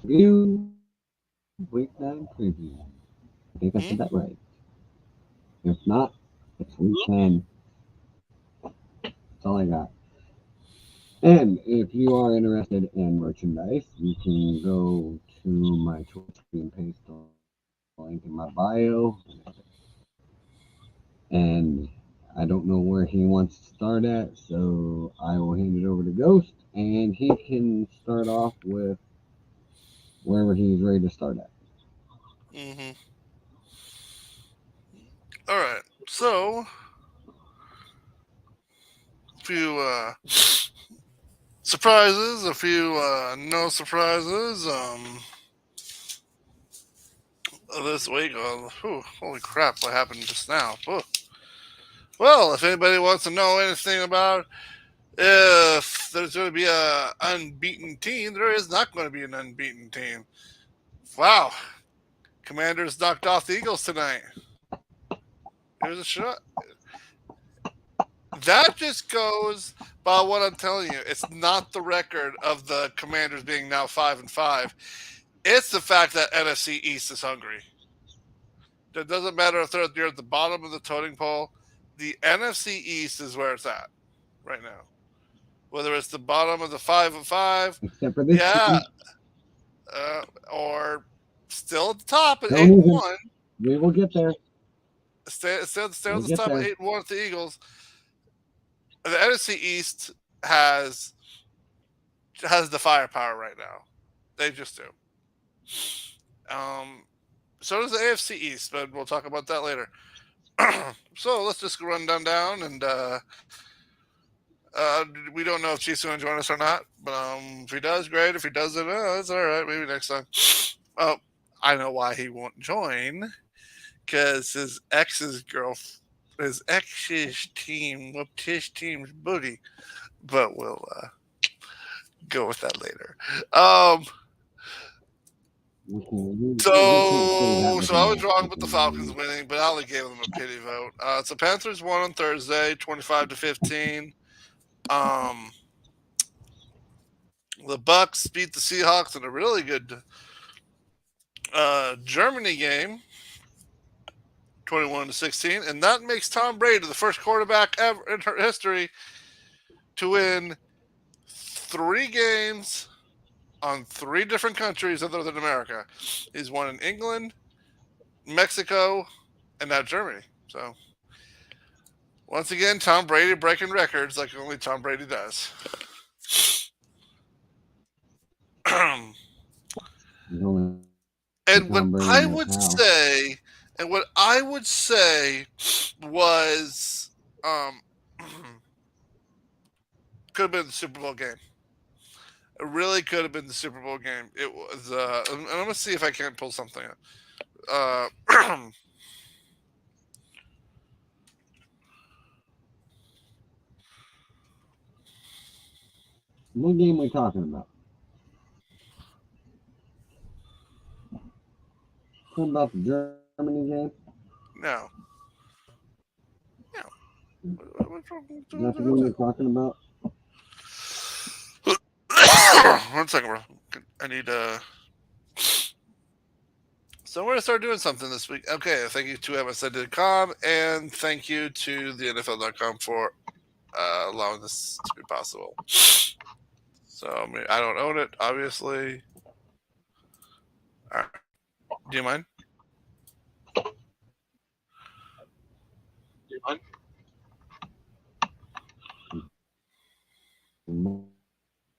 Review Week 9 preview. I think I Hmm? said that right. If not, it's Week 10. That's all I got. And if you are interested in merchandise, you can go to my Twitch and paste the link in my bio. And I don't know where he wants to start at, so I will hand it over to Ghost, and he can start off with wherever he's ready to start at. Mm-hmm. All right. So, a few surprises, a few no surprises. This week. Holy crap! What happened just now? Whew. Well, if anybody wants to know anything about if there's going to be a unbeaten team, there is not going to be an unbeaten team. Wow, Commanders knocked off the Eagles tonight. It was a shot. That just goes by what I'm telling you. It's not the record of the Commanders being now 5-5. It's the fact that NFC East is hungry. It doesn't matter if they're near the bottom of the totem pole. The NFC East is where it's at right now. Whether it's the bottom of the 5-5, Except for this yeah, team. or still at the top at Don't eight and even. one. We will get there. Stay on We'll the get top at there. 8-1 with the Eagles. The NFC East has has the firepower right now. They just do. Um, so does the AFC East, but we'll talk about that later. So let's just run down and we don't know if Chief's going to join us or not. But if he does, great. If he doesn't, it's all right. Maybe next time. Oh, I know why he won't join. Because his ex's team whooped his team's booty. But we'll go with that later. Um, We can't say that with So an I was wrong accent with the Falcons anymore. winning, but Ali gave them a pity vote. So Panthers won on Thursday, 25-15. Um, the Bucks beat the Seahawks in a really good Germany game, 21-16, and that makes Tom Brady the first quarterback ever in history to win 3 games on 3 different countries other than America. He's won in England, Mexico, and now Germany. So once again, Tom Brady breaking records like only Tom Brady does. There's only Tom Brady in this and what house. I would say, and what I would say was, um, could have been the Super Bowl game. It really could have been the Super Bowl game. It was, and I'm gonna see if I can't pull something up. Uh, What game we talking about? Talking about the Germany game? no, no. What's Is that the game you're talking about? wrong? 1 second, bro. I need So we're gonna start doing something this week. Okay, thank you to MSN.com and thank you to the NFL.com for allowing this to be possible. So I mean, I don't own it, obviously. All right. Do you mind?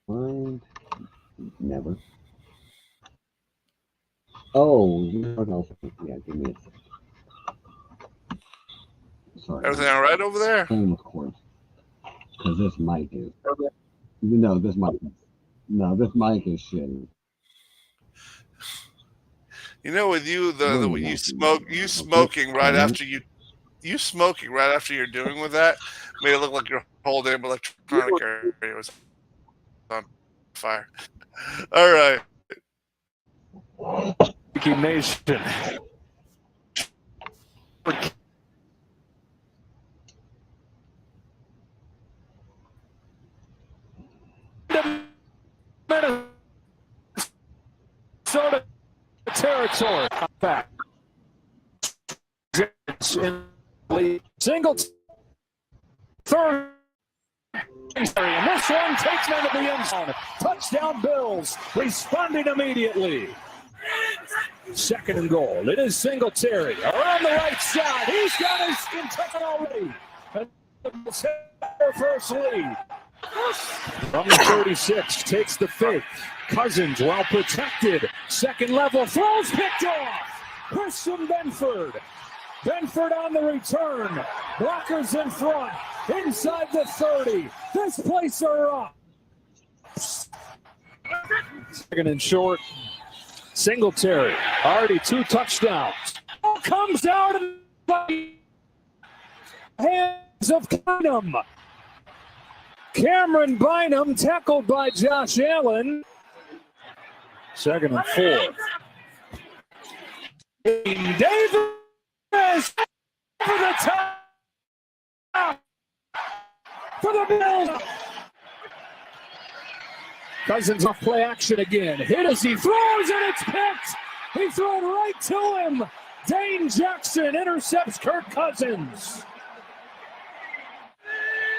Mind? Never. Oh, you know, yeah, give me a second. Sorry, Everything all right over there? playing with cords because this mic is. No, this mic. No, this mic is shitty. You know, with you, We're the in the you Nazi mode smoke, right you now. Okay, smoking right all right. after you smoking right after you're doing with that made it look like your whole damn electronic area was on fire. All right. Nation. starts over. Back. Single. Third. And this one takes them to the end zone. Touchdown Bills. Responding immediately. Second and goal. It is Singletary. Around the right side. He's got his skin tucked already. First lead. From the 36, takes the fake. Cousins well protected. Second level, throws picked off. Christian Benford. Benford on the return. Blockers in front. Inside the 30. This place are up. Second and short. Singletary. Already 2 touchdowns. Comes out of the hands of Bynum. Cameron Bynum tackled by Josh Allen. Second and 4. Davis for the top for the Bills. Cousins off play action again. Hit as he throws and it's picked. He threw it right to him. Dane Jackson intercepts Kirk Cousins.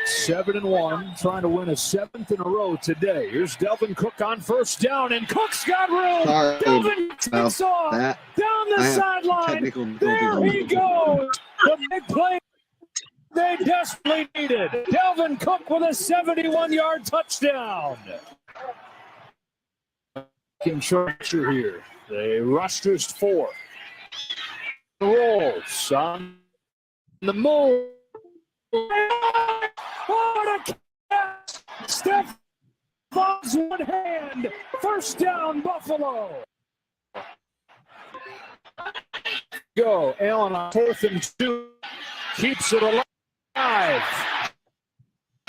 7-1, trying to win a 7th in a row today. Here's Delvin Cook on first down, and Cook's got room. Sorry Delvin takes off that. down the sideline. There he goes. The big play they desperately needed. Delvin Cook with a 71-yard touchdown. In structure here. They rush just 4. Rolls on the move. What a catch! Steph Fox one hand. First down, Buffalo. Go. Allen on 4th and 2. Keeps it alive.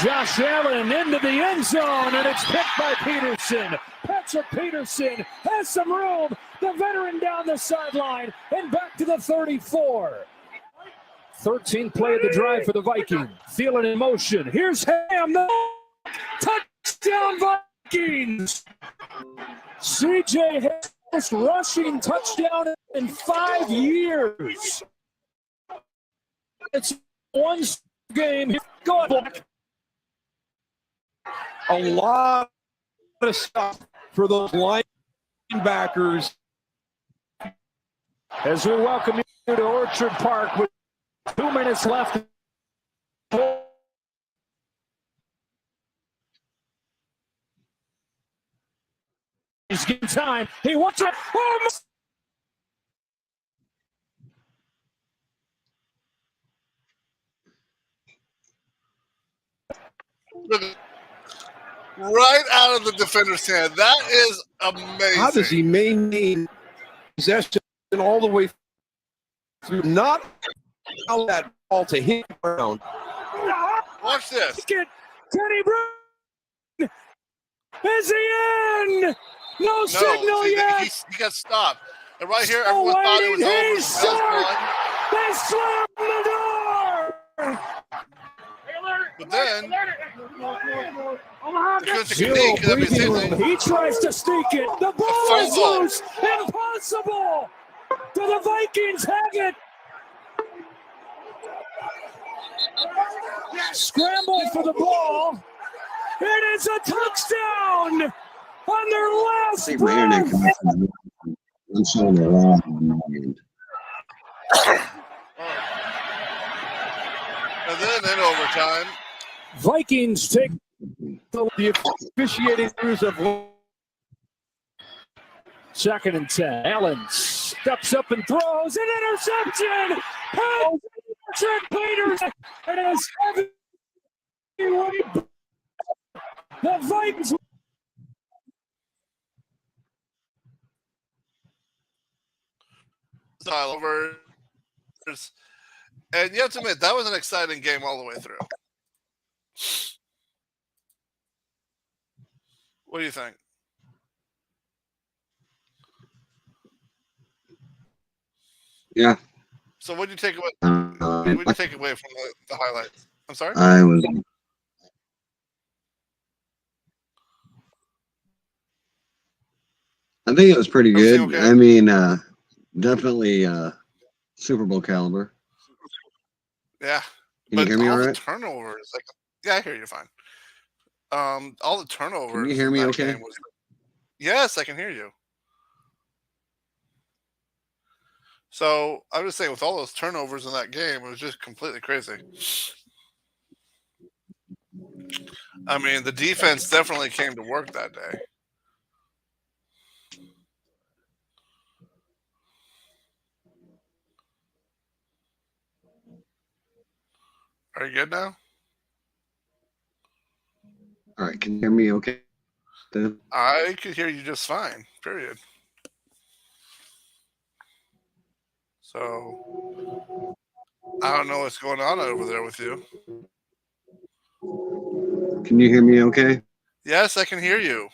Josh Allen into the end zone, and it's picked by Peterson. Patrick Peterson has some room. The veteran down the sideline and back to the 34. 13th play of the drive for the Vikings. Thielen in motion. Here's Ham. Touchdown Vikings. C.J. Harris rushing touchdown in 5 years. It's one game. Go on. A lot of stuff for those linebackers. As we welcome you to Orchard Park with 2 minutes left. He's getting time. He wants it. Right out of the defender's hand. That is amazing. How does he maintain possession all the way through? Not allow that ball to hit the ground. Watch this. Kenny Brown. Is he in? No signal see, yet. He got stopped. And right here, everyone thought it was over. He's they slammed the door. But then, Zero breathing room. He tries to sneak it. The ball is loose. Impossible. Do the Vikings have it? Scramble for the ball. It is a touchdown on their last breath. I'm showing it wrong on my end. And then in overtime, Vikings take The officiating crews of 2nd and 10. Allen steps up and throws an interception. Patrick Peterson and his heavyweight. The Vikings. style over. And you have to admit, that was an exciting game all the way through. What do you think? Yeah. So what did you take away? What did you take away from the highlights? I'm sorry? I think it was pretty good. Okay. I mean, Definitely Super Bowl caliber. Yeah. Can you hear me all all the right? turnovers, like, yeah, I hear you fine. All the turnovers Can you hear in me that okay? game was. Yes, I can hear you. So I'm just saying, with all those turnovers in that game, it was just completely crazy. I mean, the defense definitely came to work that day. Are you good now? All right. Can you hear me okay? I could hear you just fine. Period. So I don't know what's going on over there with you. Can you hear me okay? Yes, I can hear you.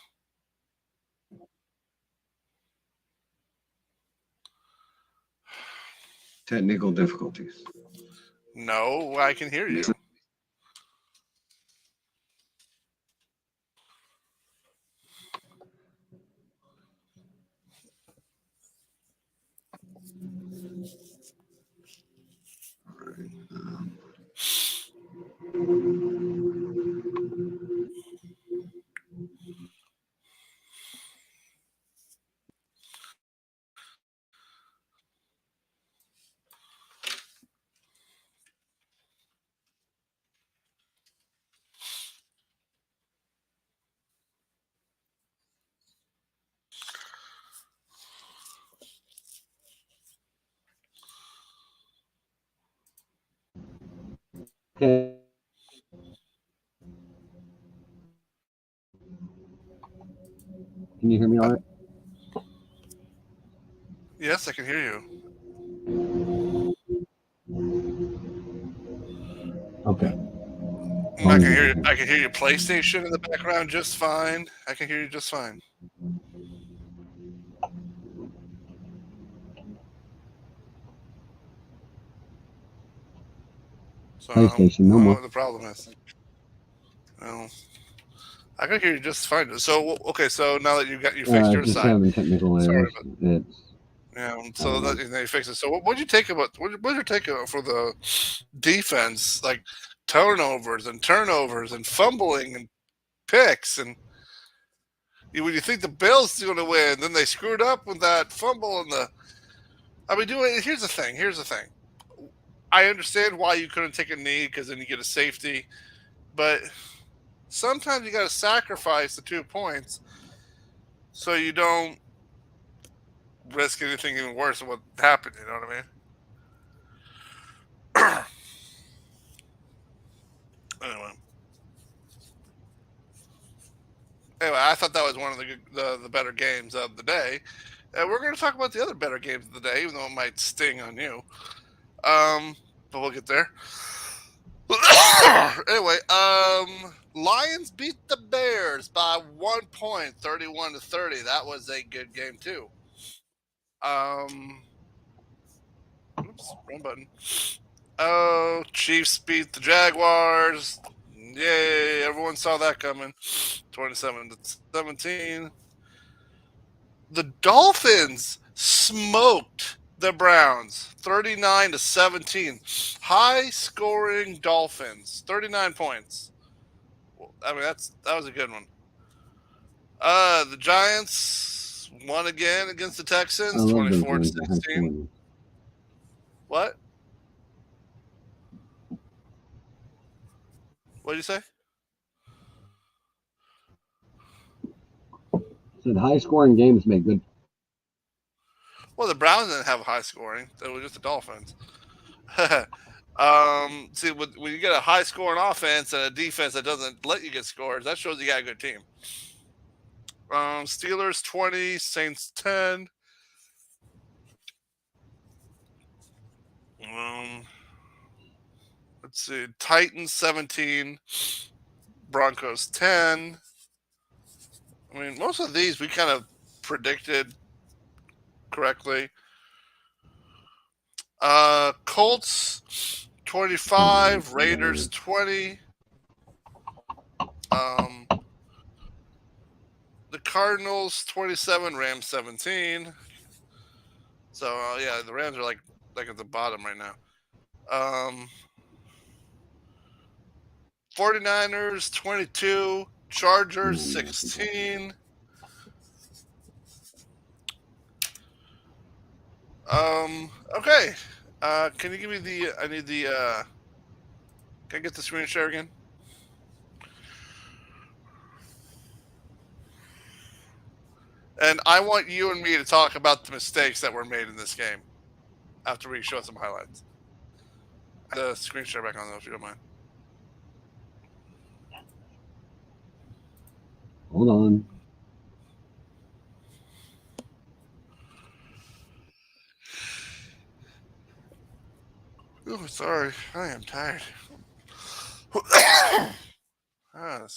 Technical difficulties. No, I can hear you. Okay. Can you hear me all right? Yes, I can hear you. Okay. I can hear you. I can hear your PlayStation in the background just fine. I can hear you just fine. So PlayStation, I no don't know more. what the problem is. No, I can hear you just fine. So okay, so now that you fixed your Just side, having technical sorry errors. about It's yeah. So that now you fixed it. So what'd you take about what'd your take for the defense, like turnovers and fumbling and picks and when you think the Bills going to win, then they screwed up with that fumble and the. I mean, here's the thing. Here's the thing. I understand why you couldn't take a knee because then you get a safety, but sometimes you got to sacrifice the 2 points so you don't risk anything even worse than what happened. You know what I mean? Anyway, I thought that was one of the better games of the day. We're going to talk about the other better games of the day, even though it might sting on you. But we'll get there. Anyway, Lions beat the Bears by 1 point, 31-30. That was a good game too. Oops, wrong button. Oh, Chiefs beat the Jaguars. Yay, everyone saw that coming. 27-17. The Dolphins smoked the Browns 39-17. High scoring Dolphins, 39 points. I mean, that was a good one. The Giants won again against the Texans, 24-16. What? What did you say? said high scoring games make good. Well, the Browns didn't have high scoring. It was just the Dolphins. See, when you get a high scoring offense and a defense that doesn't let you get scores, that shows you got a good team. Steelers 20, Saints 10. Let's see, Titans 17, Broncos 10. I mean, most of these we kind of predicted correctly. Colts 25, Raiders 20. The Cardinals 27, Rams 17. So yeah, the Rams are like at the bottom right now. 49ers 22, Chargers 16. Okay. Can you give me the? I need the. Can I get the screen share again? And I want you and me to talk about the mistakes that were made in this game after we show some highlights. The screen share back on though, if you don't mind. Hold on. Oh, sorry. I am tired. This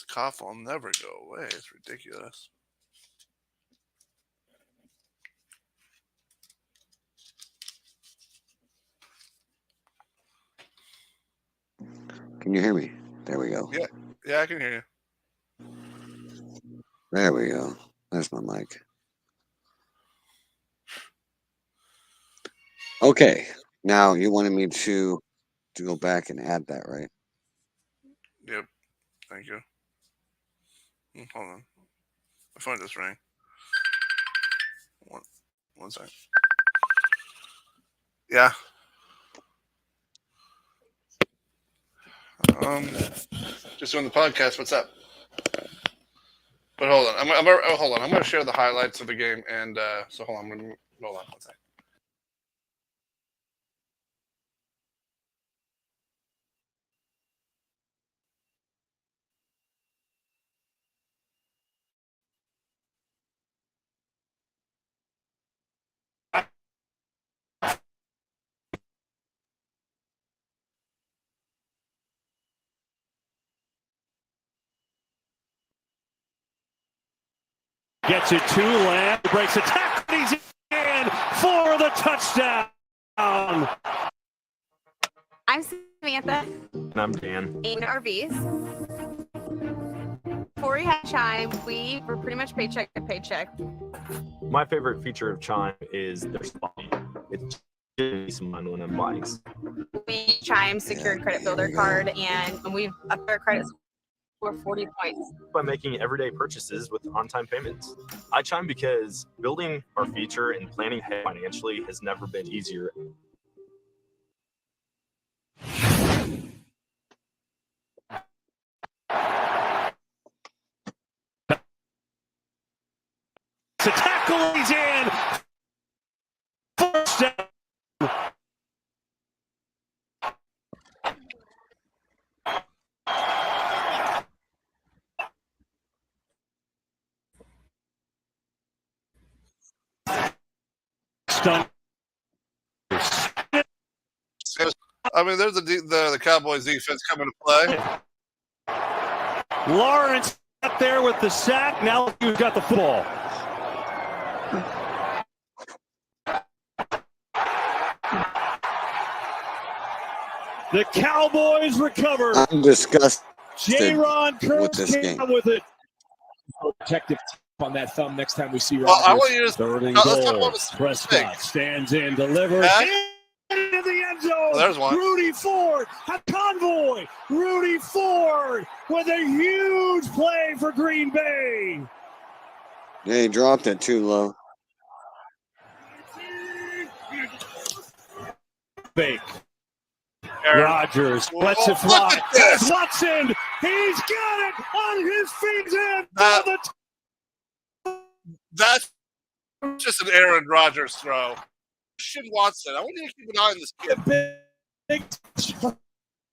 cough will never go away. It's ridiculous. Can you hear me? There we go. Yeah, I can hear you. There we go. There's my mic. Okay. Now you wanted me to go back and add that, right? Yep. Thank you. Hold on. My phone just rang. One second. Yeah. Just doing the podcast. What's up? But hold on. Hold on. I'm going to share the highlights of the game, and so hold on. Hold on one second. Gets it to Lamb, breaks a tackle, he's in for the touchdown. I'm Samantha. And I'm Dan. In RVs. Before we had Chime, we were pretty much paycheck to paycheck. My favorite feature of Chime is their spotting. It's just fun when I'm buying. We Chime secured credit builder card, and we've upped our credit for 40 points. By making everyday purchases with on-time payments. I Chime because building our feature and planning ahead financially has never been easier. To tackle, he's in. First down. Stun. I mean, there's the Cowboys defense coming to play. Lawrence up there with the sack. Now you've got the football. The Cowboys recover. I'm disgusted J-Ron with this game. with it. Protective on that thumb next time we see Well, Rodgers. I want you to Third and let's talk goal. about the Prescott mistake. stands in, delivers. Huh? Into the end zone. Well, there's one. Rudy Ford, a convoy. Rudy Ford with a huge play for Green Bay. Yeah, he dropped it too low. Fake. Aaron. Rodgers lets it Look fly. at this. There's Watson. He's got it on his feet. And That's just an Aaron Rodgers throw. Christian Watson. I want you to keep an eye on this kid. Big,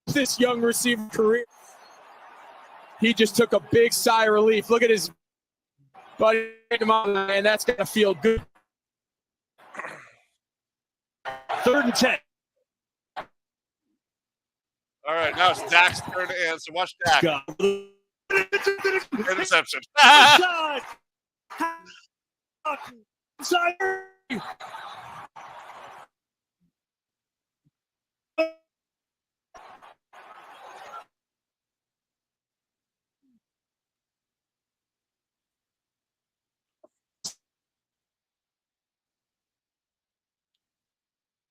this young receiver career. He just took a big sigh of relief. Look at his buddy, and that's gonna feel good. 3rd and 10. All right, now it's Dak's turn to answer. Watch Dak. Got Interception. Side. Side.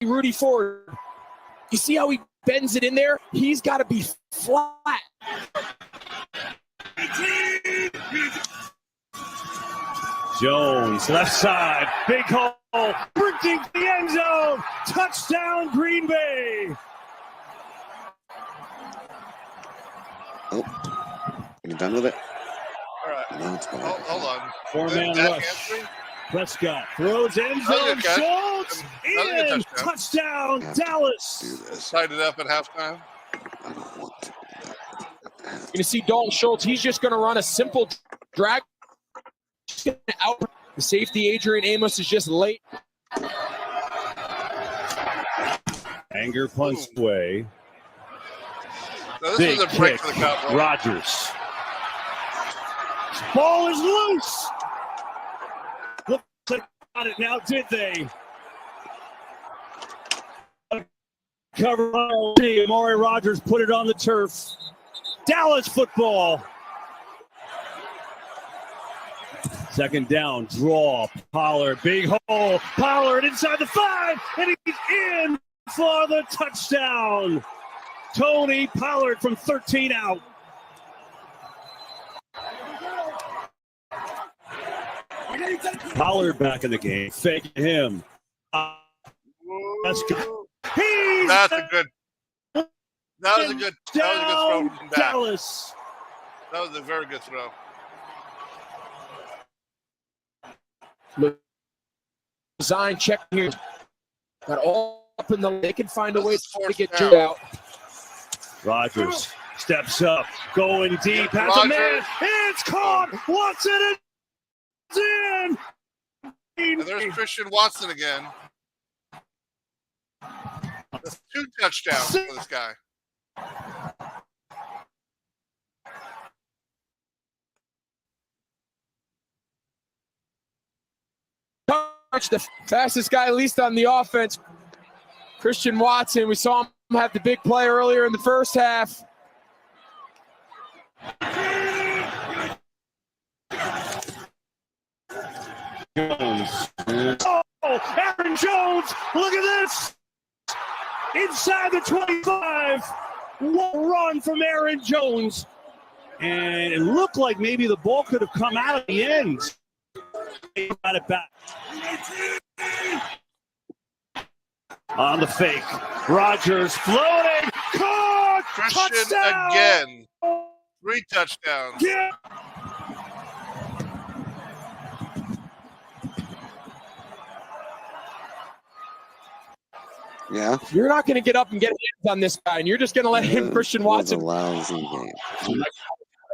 Rudy Ford. You see how he bends it in there? He's got to be flat. Jones, left side, big hole, sprinting to the end zone, touchdown Green Bay. You done with it? All right. No, it's Hold on. Four-man Dak rush. answering? Prescott throws end That was a zone, good catch. Schultz, That was a good in, touchdown. touchdown, Dallas. Tied it up at halftime. You're going to see Dalton Schultz. He's just going to run a simple drag. Out. The safety, Adrian Amos, is just late. Anger punts away. So this Big was a break kick. for the Cowboys. Rodgers. Ball is loose. Looks like they got it now, did they? Cover by Amari Rodgers put it on the turf. Dallas football. Second down, draw, Pollard, big hole, Pollard inside the 5, and he's in for the touchdown. Tony Pollard from 13 out. Pollard back in the game, faking him. That's good. That's a good. That was a good throw from Dak. Dallas. That was a very good throw. Design check here. Got all up in the. They can find a way This is to fourth get down. you out. Rodgers steps up, going deep, has a Rodgers. man. It's caught. Watson is in. And there's Christian Watson again. That's 2 touchdowns for this guy. The fastest guy, at least on the offense, Christian Watson. We saw him have the big play earlier in the first half. Jones. Oh, Aaron Jones, look at this. Inside the 25. What a run from Aaron Jones. And it looked like maybe the ball could have come out at the end. He got it back. On the fake. Rodgers floating. Caught. Christian Touchdown. again. 3 touchdowns. Yeah. Yeah. You're not going to get up and get hands on this guy, and you're just going to let him, Christian Watson. It was a lousy game.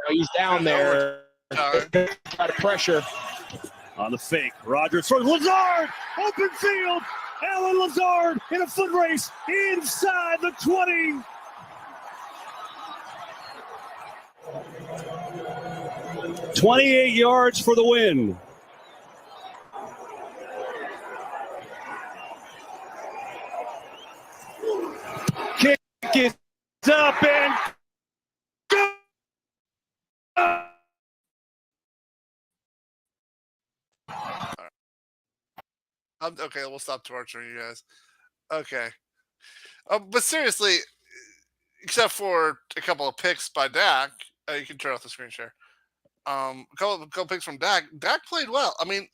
He's down there. Time. Try to pressure. On the fake. Rodgers for Lazard. Open field. Alan Lazard in a foot race inside the 20. $28 yards for the win. Kick is up and Okay, we'll stop torturing you guys. Okay. But seriously, except for a couple of picks by Dak, you can turn off the screen share. A couple picks from Dak. Dak played well. I mean,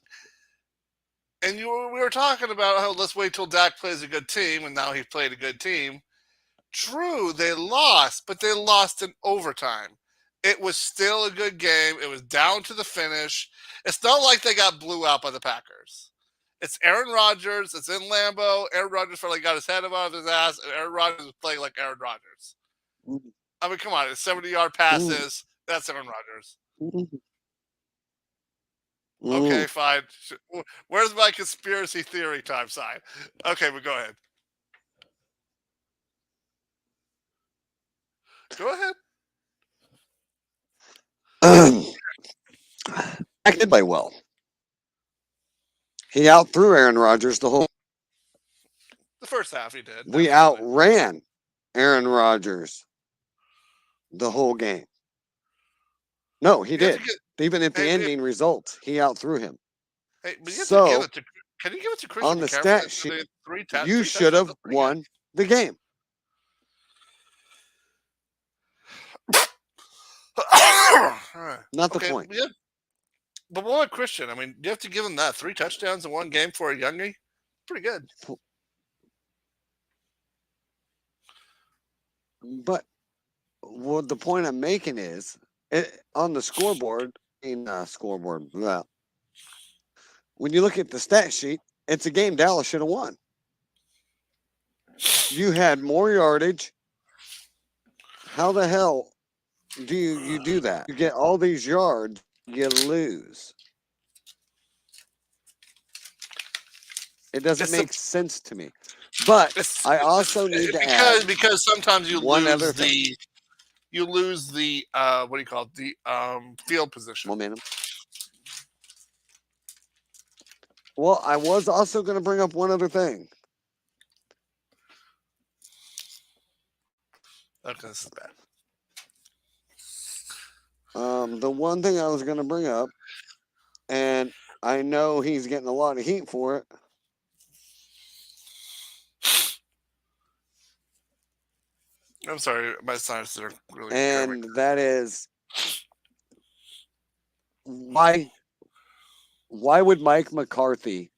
and we were talking about how let's wait till Dak plays a good team, and now he played a good team. True, they lost, but they lost in overtime. It was still a good game. It was down to the finish. It's not like they got blew out by the Packers. It's Aaron Rodgers. It's in Lambeau. Aaron Rodgers finally got his head above his ass, and Aaron Rodgers was playing like Aaron Rodgers. I mean, come on. It's 70-yard passes. That's Aaron Rodgers. Okay, fine. Where's my conspiracy theory time sign? Okay, but go ahead. Go ahead. Dak did play well. He outthrew Aaron Rodgers the whole. The first half he did. We outran Aaron Rodgers the whole game. No, he did. Even at the ending result, he outthrew him. Hey, but you have So- to give it to Can you give it to Christian On the McCaffrey stat for sheet, the you should have won the game. Not the point. Yeah. But what about Christian? I mean, you have to give him that 3 touchdowns in one game for a youngie. Pretty good. But what the point I'm making is, on the scoreboard, well, when you look at the stat sheet, it's a game Dallas should have won. You had more yardage. How the hell do you do that? You get all these yards, you lose. It doesn't make sense to me. But I also need to add because sometimes you one lose other thing. What do you call it? The field position. Momentum. Well, I was also going to bring up one other thing. Okay, this is bad. The one thing I was going to bring up, and I know he's getting a lot of heat for it. I'm sorry, my sinuses are really. And that is why would Mike McCarthy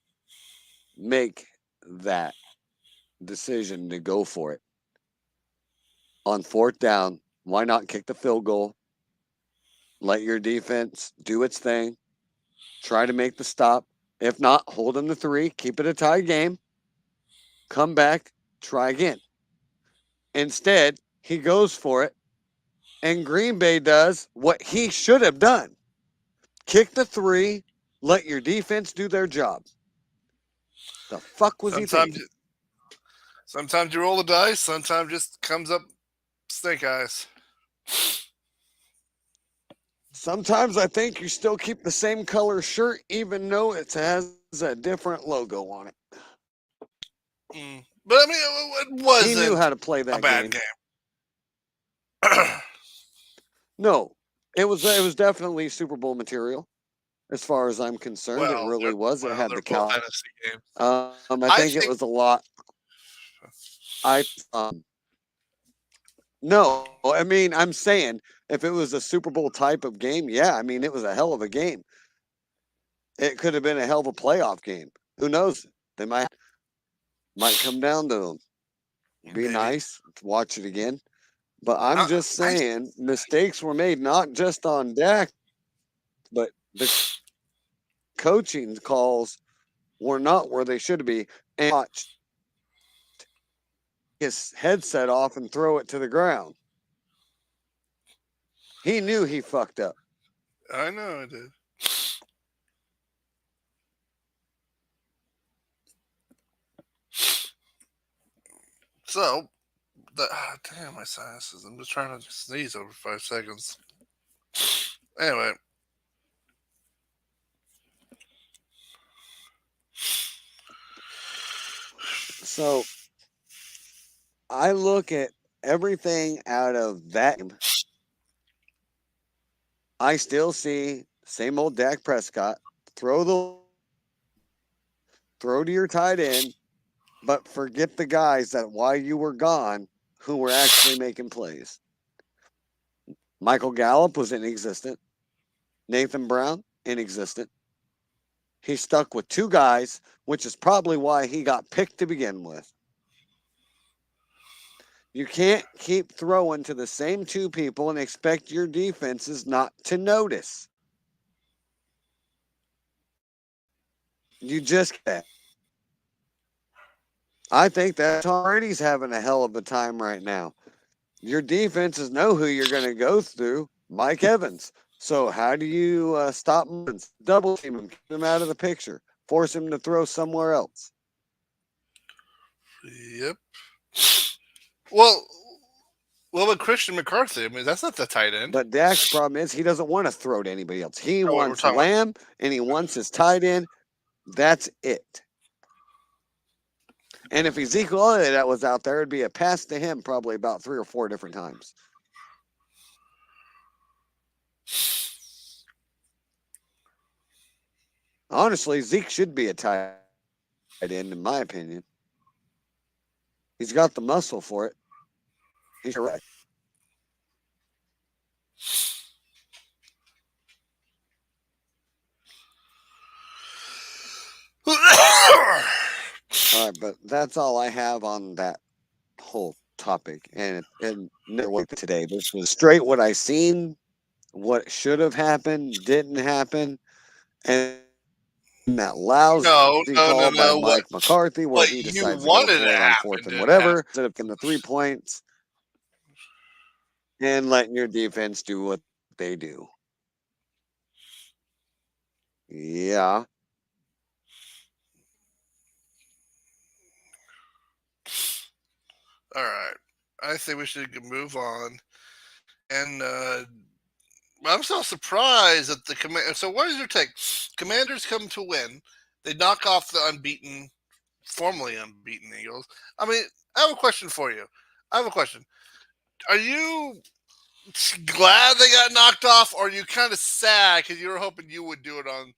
make that decision to go for it on 4th down? Why not kick the field goal? Let your defense do its thing. Try to make the stop. If not, hold them to 3. Keep it a tie game. Come back. Try again. Instead, he goes for it, and Green Bay does what he should have done. Kick the 3, let your defense do their job. The fuck was he thinking? Sometimes you roll the dice, sometimes just comes up snake eyes. Sometimes I think you still keep the same color shirt, even though it has a different logo on it. But I mean, it wasn't. He knew how to play that a bad game. game. No, it was definitely Super Bowl material, as far as I'm concerned. Well, it really was. It had the cow. NFC games. I think it was a lot. No, I mean, I'm saying if it was a Super Bowl type of game, yeah, I mean, it was a hell of a game. It could have been a hell of a playoff game. Who knows? They might come down to them. Be Maybe. nice to watch it again. But I'm just saying, mistakes were made not just on Dak, but the coaching calls were not where they should be. And watch his headset off and throw it to the ground. He knew he fucked up. I know I did. So, damn my sinuses. I'm just trying to sneeze over 5 seconds. Anyway. So, I look at everything out of that. I still see same old Dak Prescott. Throw to your tight end, but forget the guys that while you were gone who were actually making plays. Michael Gallup was inexistent. Nathan Brown, inexistent. He stuck with 2 guys, which is probably why he got picked to begin with. You can't keep throwing to the same 2 people and expect your defenses not to notice. You just can't. I think that Tom Brady's having a hell of a time right now. Your defenses know who you're going to go through, Mike Evans. So how do you stop him, double team him, keep him out of the picture, force him to throw somewhere else? Yep. Well, what about Christian McCarthy? I mean, that's not the tight end. But Dak's problem is he doesn't want to throw to anybody else. He No, wants we're talking Lamb, and he wants his tight end. That's it. And if Ezekiel Elliott was out there, it'd be a pass to him probably about 3 or 4 different times. Honestly, Zeke should be a tight in my opinion. He's got the muscle for it. He's correct. All right, but that's all I have on that whole topic. And never went today. This was straight what I seen, what should have happened, didn't happen, and that lousy call by Mike McCarthy where he decides to go for it on fourth and whatever instead of getting the 3 points and letting your defense do what they do. Yeah. All right. I think we should move on. And I'm so surprised that the command. So, what is your take? Commanders come to win. They knock off the formerly unbeaten Eagles. I mean, I have a question for you. I have a question. Are you glad they got knocked off, or are you kind of sad because you were hoping you would do it on?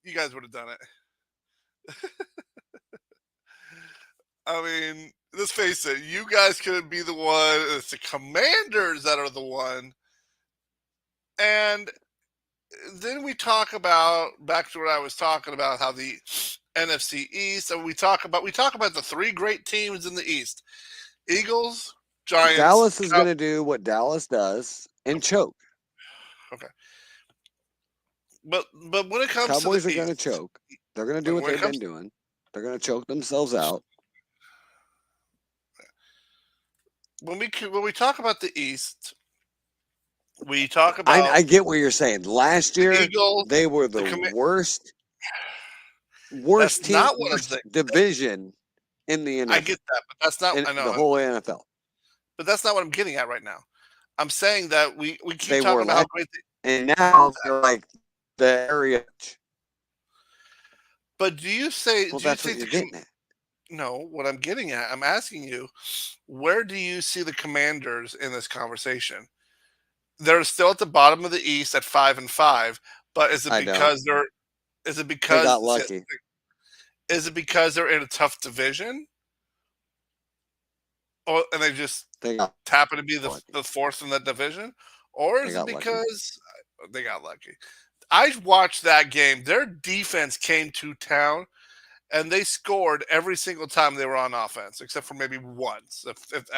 You guys would have done it. I mean, let's face it. You guys could be the one. It's the Commanders that are the one. And then we talk about back to what I was talking about, how the NFC East, and we talk about the 3 great teams in the East: Eagles, Giants. Dallas is going to do what Dallas does and choke. Okay, but when it comes Cowboys to the are going to East, choke. They're going to do what they've been doing. They're going to choke themselves out. When we talk about the East, we talk about. I get what you're saying. Last year, Eagles, they were the worst team, worst division in the NFL. I get that, but that's not. I know the whole NFL. But that's not what I'm getting at right now. I'm saying that we keep talking about how great and now they're like the area. But do you say? Well, do you that's think what you're getting at. No, what I'm getting at, I'm asking you, where do you see the Commanders in this conversation? They're still at the bottom of the East at 5-5, but is it because they got lucky? Is it because they're in a tough division? Or and they happen to be the fourth in that division? Or is it because they got lucky? I watched that game. Their defense came to town. And they scored every single time they were on offense, except for maybe once.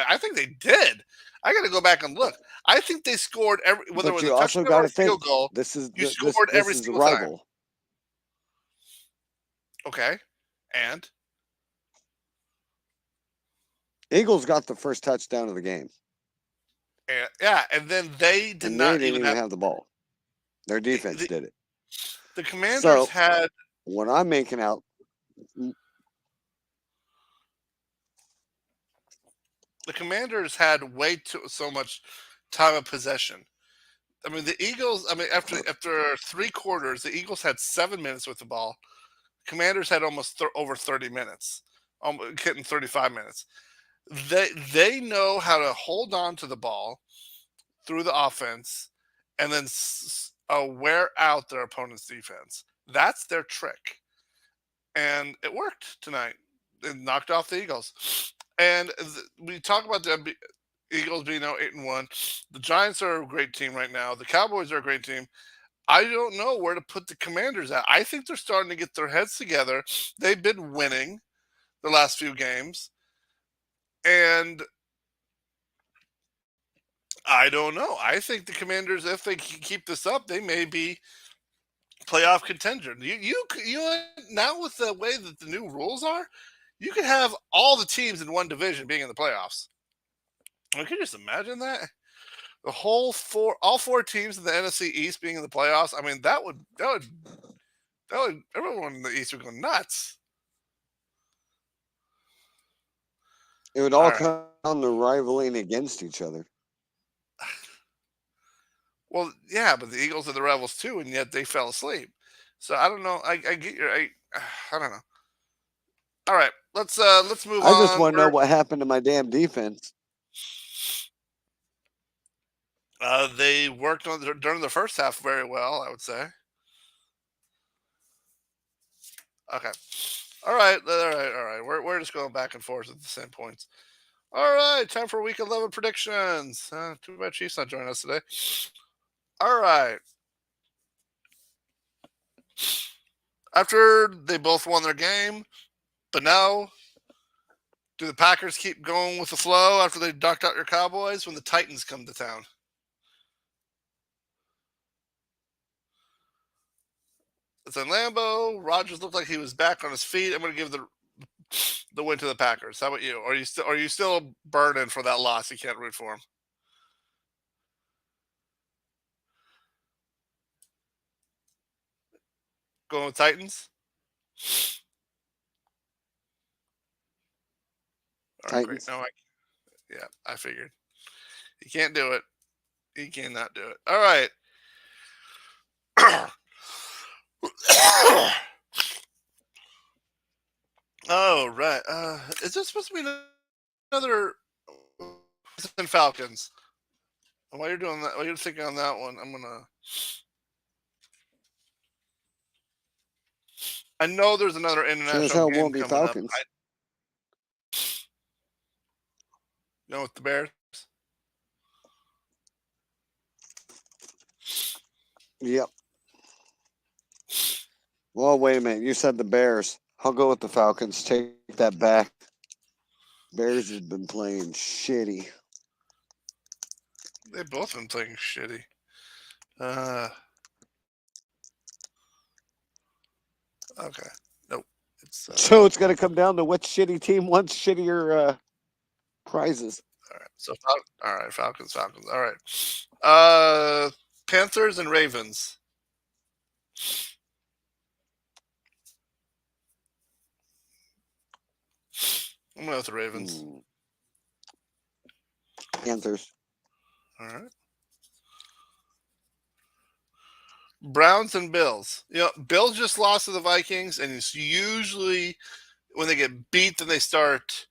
I think they did. I got to go back and look. I think they scored whether it was a touchdown or a field goal. You scored every single time. Okay, and Eagles got the first touchdown of the game. And then they didn't even have the ball. Their defense did it. The Commanders had. What I'm making out. The Commanders had so much time of possession. I mean, the Eagles. I mean, after 3 quarters, the Eagles had 7 minutes with the ball. The Commanders had almost over 30 minutes, hitting 35 minutes. They know how to hold on to the ball through the offense, and then wear out their opponent's defense. That's their trick. And it worked tonight. It knocked off the Eagles. And we talk about the Eagles being now 8-1. The Giants are a great team right now. The Cowboys are a great team. I don't know where to put the Commanders at. I think they're starting to get their heads together. They've been winning the last few games. And I don't know. I think the Commanders, if they keep this up, they may be playoff contender. You now with the way that the new rules are, you could have all the teams in one division being in the playoffs. Can you just imagine that? All 4 teams in the NFC East being in the playoffs. I mean, that would everyone in the East would go nuts. It would all come down to rivaling against each other. Well, yeah, but the Eagles are the Rebels too, and yet they fell asleep. So I don't know. I get your. I don't know. All right, let's move on. I just want to know what happened to my damn defense. They worked on during the first half very well, I would say. Okay, All right. We're just going back and forth at the same points. All right, time for week 11 predictions. Too bad Chiefs not joining us today. All right. After they both won their game, but now, do the Packers keep going with the flow after they knocked out your Cowboys when the Titans come to town? It's in Lambeau. Rodgers looked like he was back on his feet. I'm going to give the win to the Packers. How about you? Are you still burning for that loss? You can't root for him. Going with Titans. All right, Titans. great. No, I figured. You can't do it. You cannot do it. All right. Oh, right. Is this supposed to be another Falcons? And while you're doing that, while you're thinking on that one, I know there's another Sure as international hell game won't be coming up. Falcons. With the Bears. Yep. Well, wait a minute. You said the Bears. I'll go with the Falcons. Take that back. Bears has been playing shitty. They've both been playing shitty. Okay. Nope. So it's going to come down to which shitty team wants shittier prizes. All right. So, all right. Falcons. All right. Panthers and Ravens. I'm going with the Ravens. Panthers. All right. Browns and Bills. Bills just lost to the Vikings, and it's usually when they get beat, then they start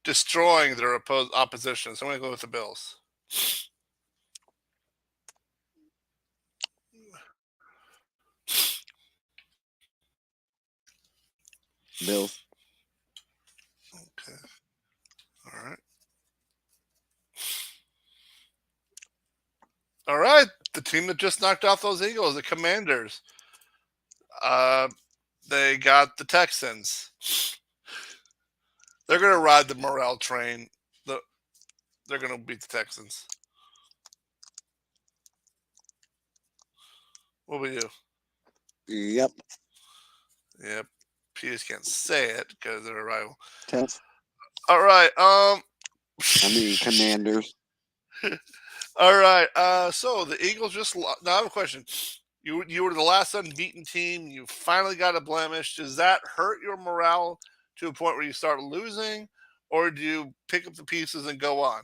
destroying their opposition. So I'm going to go with the Bills. Bills. Okay. All right. All right. The team that just knocked off those Eagles, the Commanders. They got the Texans. They're going to ride the morale train. They're going to beat the Texans. What about you? Yep. Yep. You just can't say it because they're a rival. Tense. All right. Commanders. All right. So the Eagles just now I have a question. You were the last unbeaten team. You finally got a blemish. Does that hurt your morale to a point where you start losing, or do you pick up the pieces and go on?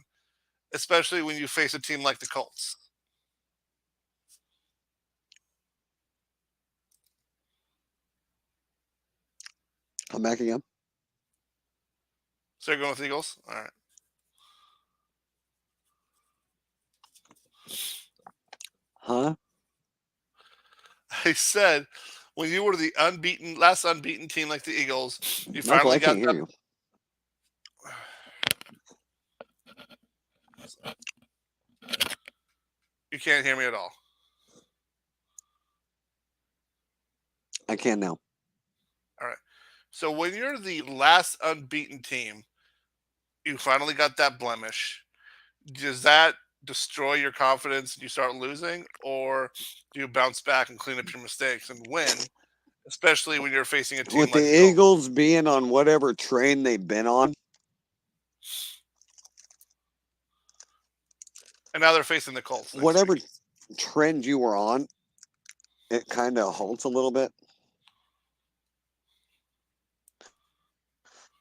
Especially when you face a team like the Colts. Come back again. So you're going with Eagles? All right. Huh? I said when you were the last unbeaten team like the Eagles, you Michael, finally I got can't hear you. You can't hear me at all. I can now. All right. So when you're the last unbeaten team, you finally got that blemish. Does that destroy your confidence and you start losing, or do you bounce back and clean up your mistakes and win? Especially when you're facing a team With like the Eagles being on whatever train they've been on. And now they're facing the Colts. Whatever trend you were on, it kind of halts a little bit.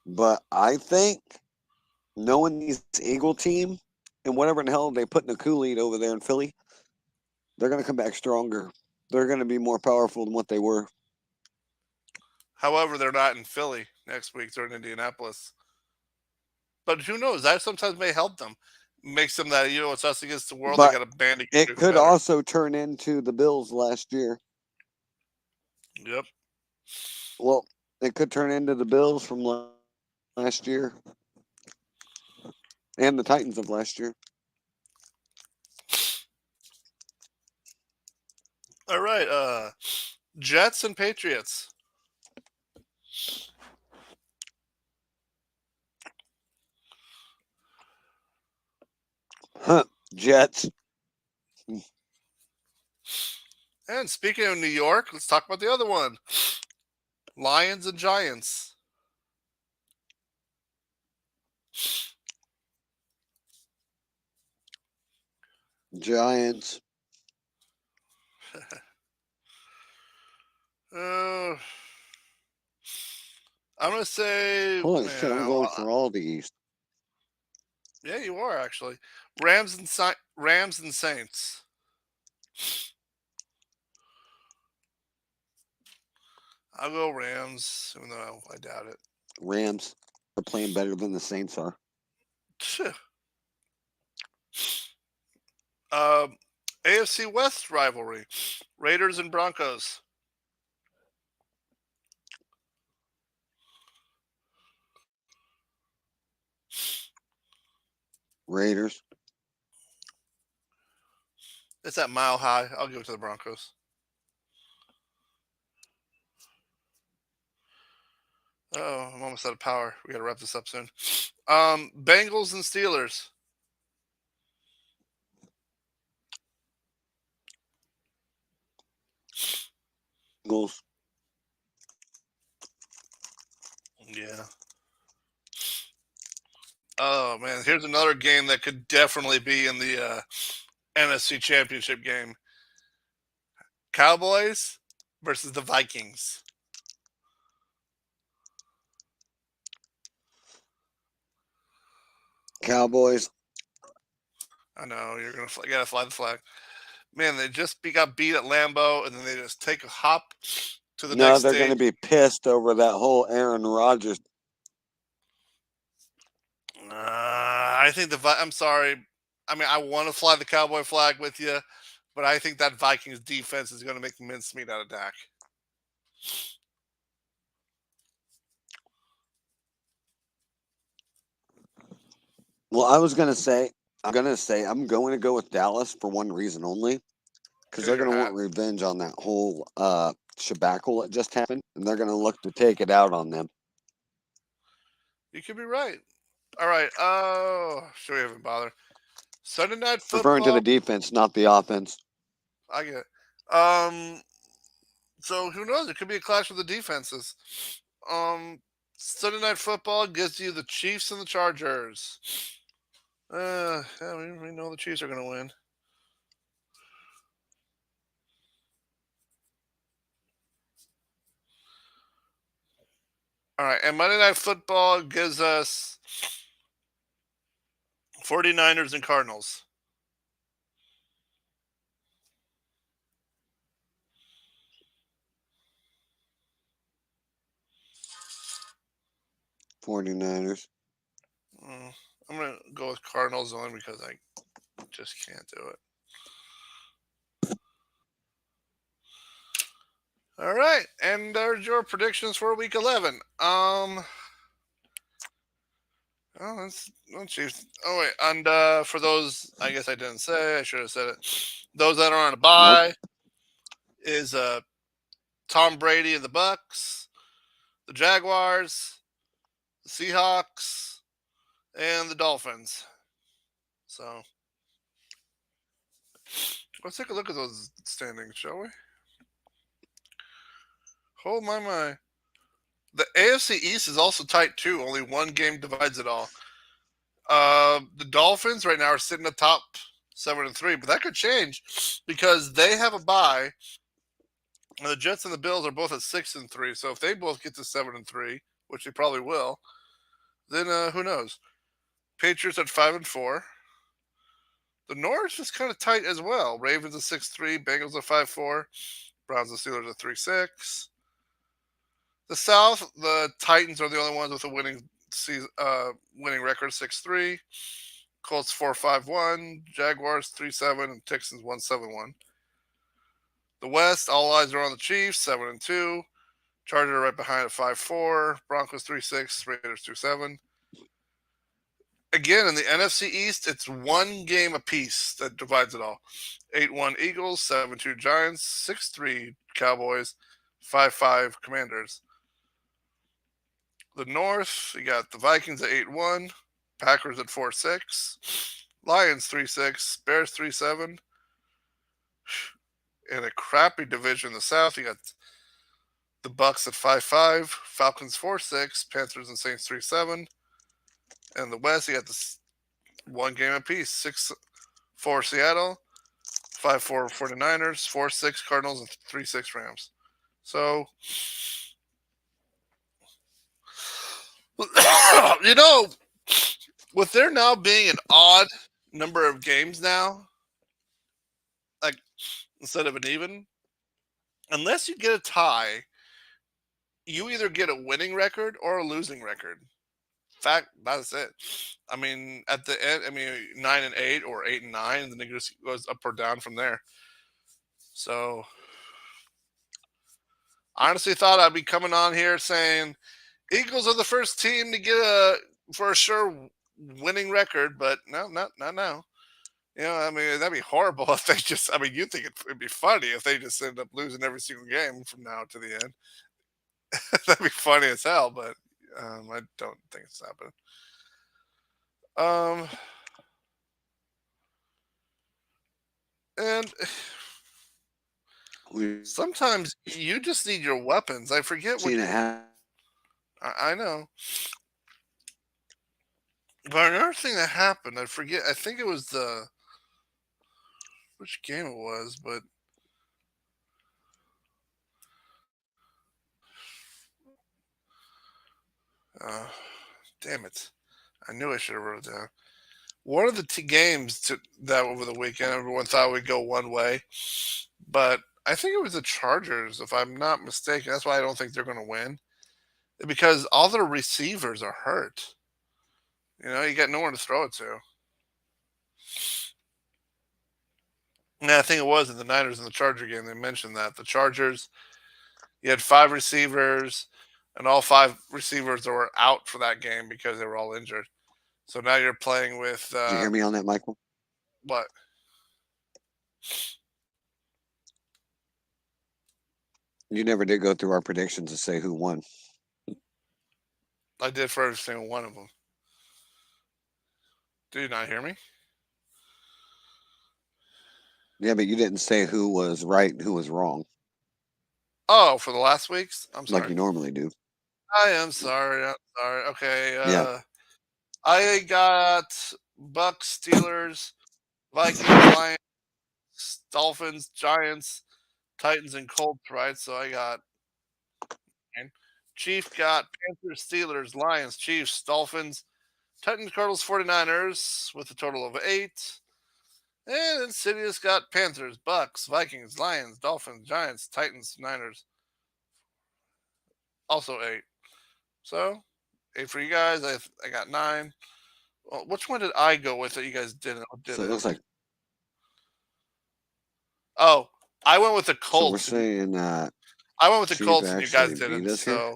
But I think knowing these Eagle team and whatever in the hell they put in the Kool-Aid over there in Philly, they're going to come back stronger. They're going to be more powerful than what they were. However, they're not in Philly next week. They're in Indianapolis. But who knows? That sometimes may help them. Makes them that, it's us against the world. But they got a band against it could also turn into the Bills last year. Yep. Well, It could turn into the Bills from last year and the Titans of last year. All right. Jets and Patriots. Huh. Jets. And speaking of New York, let's talk about the other one. Lions and Giants. Giants. I'm gonna say. Holy shit! I'm going for all the East. Yeah, you are actually. Rams and Saints. I'll go Rams, even though I doubt it. Rams are playing better than the Saints are. AFC West rivalry. Raiders and Broncos. Raiders. It's that mile high. I'll give it to the Broncos. Oh, I'm almost out of power. We got to wrap this up soon. Bengals and Steelers. Bengals. Yeah. Oh, man. Here's another game that could definitely be in the NFC Championship game. Cowboys versus the Vikings. Cowboys. I know you gotta fly the flag. Man, they just got beat at Lambeau, and then they just take a hop to the next. No, they're going to be pissed over that whole Aaron Rodgers. I think I'm sorry. I mean, I want to fly the Cowboy flag with you, but I think that Vikings defense is going to make mincemeat out of Dak. Well, I'm going to go with Dallas for one reason only, because they're going to want revenge on that whole shabackle that just happened, and they're going to look to take it out on them. You could be right. All right. Oh, sure, we haven't bothered. Sunday Night Football. Referring to the defense, not the offense. I get it. So who knows? It could be a clash with the defenses. Sunday Night Football gives you the Chiefs and the Chargers. Yeah, we know the Chiefs are going to win. All right, and Monday Night Football gives us 49ers and Cardinals. $49ers. I'm going to go with Cardinals only because I just can't do it. All right, and there's your predictions for Week 11. Chiefs. Oh wait, and for those, I guess I didn't say. I should have said it. Those that are on a bye is Tom Brady and the Bucks, the Jaguars, the Seahawks, and the Dolphins. So let's take a look at those standings, shall we? Oh my. The AFC East is also tight too. Only one game divides it all. The Dolphins right now are sitting atop 7-3, but that could change because they have a bye. And the Jets and the Bills are both at 6-3. So if they both get to 7-3, which they probably will, then who knows? Patriots at 5-4. The North is kind of tight as well. Ravens at 6-3, Bengals at 5-4, Browns and Steelers at 3-6. The South, the Titans are the only ones with a winning record, 6-3. Colts 4-5-1, Jaguars 3-7, and Texans 1-7-1. The West, all eyes are on the Chiefs, 7-2. Charger right behind at 5-4. Broncos 3-6. Raiders 2-7. Again, in the NFC East, it's one game apiece that divides it all. 8-1 Eagles, 7-2 Giants, 6-3 Cowboys, 5-5 Commanders. The North, you got the Vikings at 8-1, Packers at 4-6, Lions 3-6, Bears 3-7. In a crappy division in the South, you got the Bucks at 5-5, Falcons 4-6, Panthers and Saints 3-7. In the West, you got this one game apiece. 6-4 Seattle, 5-4 49ers, 4-6 Cardinals, and 3-6 Rams. So, you know, with there now being an odd number of games now, like instead of an even, unless you get a tie, you either get a winning record or a losing record. Fact, that's it. I mean, at the end, 9-8 or 8-9, and then it just goes up or down from there. So, I honestly thought I'd be coming on here saying Eagles are the first team to get for a sure winning record, but no, not now. You know, I mean, that'd be horrible if they just. I mean, you think it'd be funny if they just end up losing every single game from now to the end. That'd be funny as hell, but. I don't think it's happening. And sometimes you just need your weapons. I forget what. I know. But another thing that happened, I forget. I think it was which game it was, but. Damn it. I knew I should have wrote it down. One of the games that over the weekend, everyone thought would go one way. But I think it was the Chargers, if I'm not mistaken. That's why I don't think they're going to win. Because all their receivers are hurt. You know, you got nowhere to throw it to. Yeah, I think it was in the Niners and the Charger game. They mentioned that. The Chargers, you had 5 receivers. And all 5 receivers were out for that game because they were all injured. So now you're playing with. Did you hear me on that, Michael? What? You never did go through our predictions to say who won. I did for every single one of them. Do you not hear me? Yeah, but you didn't say who was right and who was wrong. Oh, for the last week's? I'm sorry. Like you normally do. I am sorry. Okay. Yeah. I got Bucks, Steelers, Vikings, Lions, Dolphins, Giants, Titans, and Colts, right? So I got Chief got Panthers, Steelers, Lions, Chiefs, Dolphins, Titans, Cardinals, 49ers with a total of 8. And Insidious got Panthers, Bucks, Vikings, Lions, Dolphins, Giants, Titans, Niners. Also 8. So, 8 for you guys. I got 9. Well, which one did I go with that you guys didn't? So it looks like. Oh, I went with the Colts. So we're saying I went with the Colts and you guys didn't. So, here?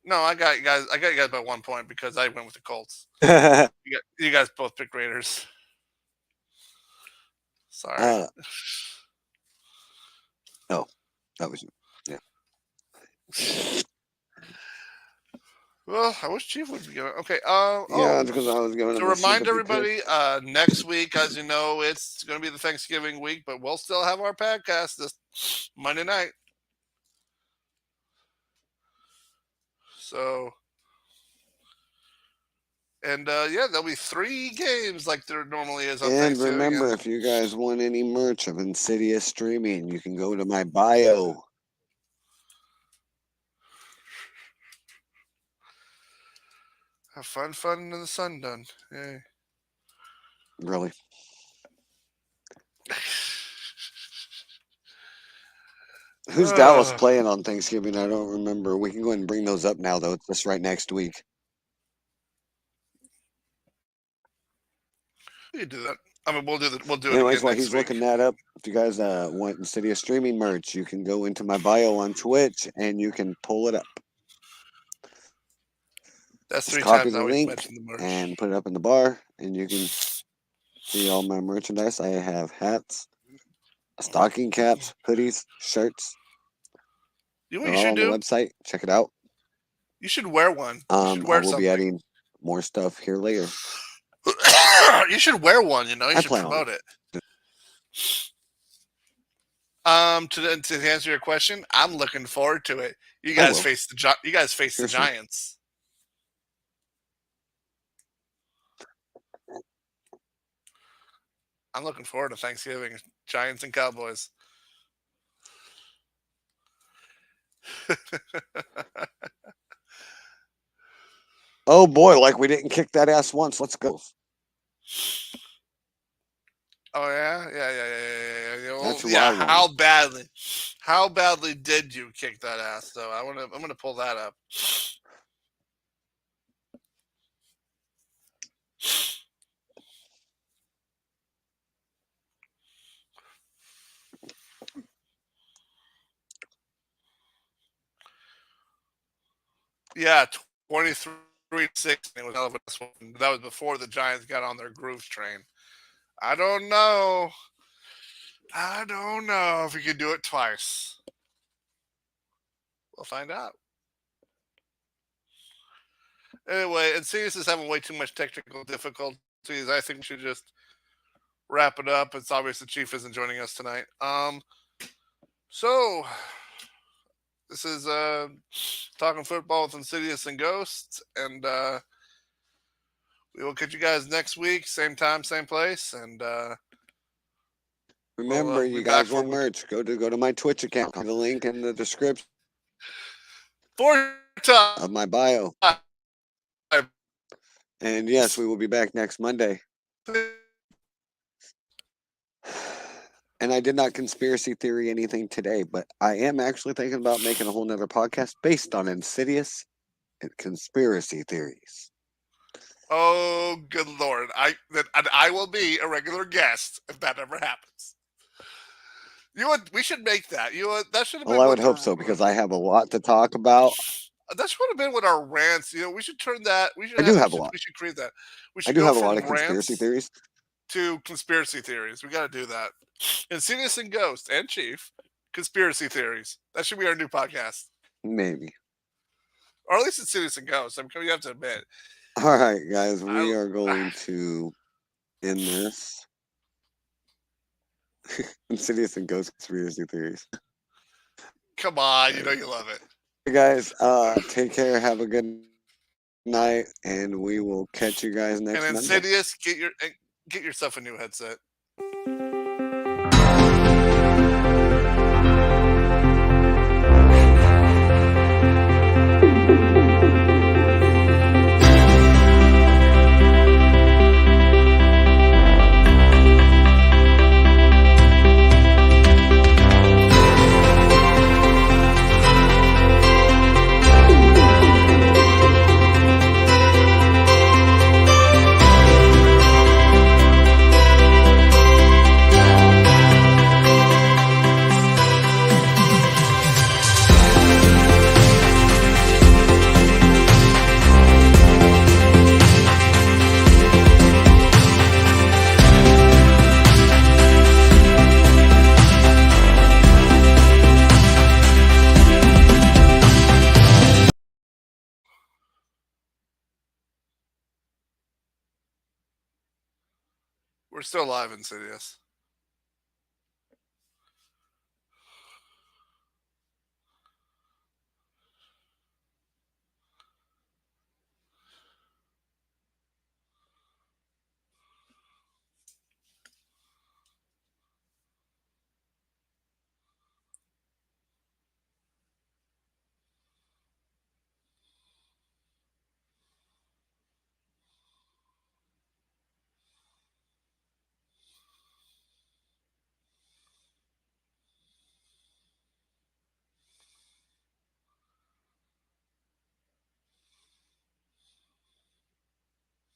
no, I got you guys by 1 point because I went with the Colts. You guys both picked Raiders. Sorry. Oh, that was yeah. Well, I wish Chief would be going. Okay. Yeah, because I was going to remind everybody, next week, as you know, it's going to be the Thanksgiving week, but we'll still have our podcast this Monday night. So, and yeah, there'll be 3 games like there normally is on And Thanksgiving. remember, if you guys want any merch of Insidious Streaming, you can go to my bio. Have fun in the sun done. Yay. Really? Who's Dallas playing on Thanksgiving? I don't remember. We can go ahead and bring those up now, though. It's just right next week. You can do that. I mean, we'll do it Anyways, again while next he's week. looking that up, if you guys want Insidious streaming merch, you can go into my bio on Twitch and you can pull it up. That's Just 3 copy times I the always link mention the merch. and put it up in the bar, and you can see all my merchandise. I have hats, stocking caps, hoodies, shirts. You know what They're you all should on the do? website. Check it out. You should wear one. You should I wear will something. be adding more stuff here later. You should wear one. You know, you I should plan on promote it. To answer your question, I'm looking forward to it. You guys will. face the Sure. Giants. I'm looking forward to Thanksgiving. Giants and Cowboys. Oh boy, like we didn't kick that ass once. Let's go. Oh yeah. Well, That's yeah. right. How badly did you kick that ass? Though I'm gonna pull that up. Yeah, 23-6. It was hell of a one. That was before the Giants got on their groove train. I don't know if we could do it twice. We'll find out. Anyway, Insidious is having way too much technical difficulties. I think we should just wrap it up. It's obvious the Chief isn't joining us tonight. So this is Talking Football with Insidious and Ghosts, and we will catch you guys next week, same time, same place, and Remember, we'll you be guys back want merch? Go to my Twitch account. The link in the description of my bio. And yes, we will be back next Monday. And I did not conspiracy theory anything today, but I am actually thinking about making a whole nother podcast based on Insidious and conspiracy theories. Oh, good Lord. I will be a regular guest if that ever happens. We should make that. That should have been. Well, I would hope so, because I have a lot to talk about. That should have been with our rants. We should turn that. We should. I do have a lot. We should create that. I do have a lot of conspiracy theories. To conspiracy theories. We got to do that. Insidious and Ghost and Chief, conspiracy theories. That should be our new podcast. Maybe. Or at least Insidious and Ghost. You have to admit. All right, guys. We are going to end this. Insidious and Ghost conspiracy theories. Come on. You know you love it. Hey guys, take care. Have a good night. And we will catch you guys next Monday. And Insidious, get yourself a new headset. We're still live, Insidious.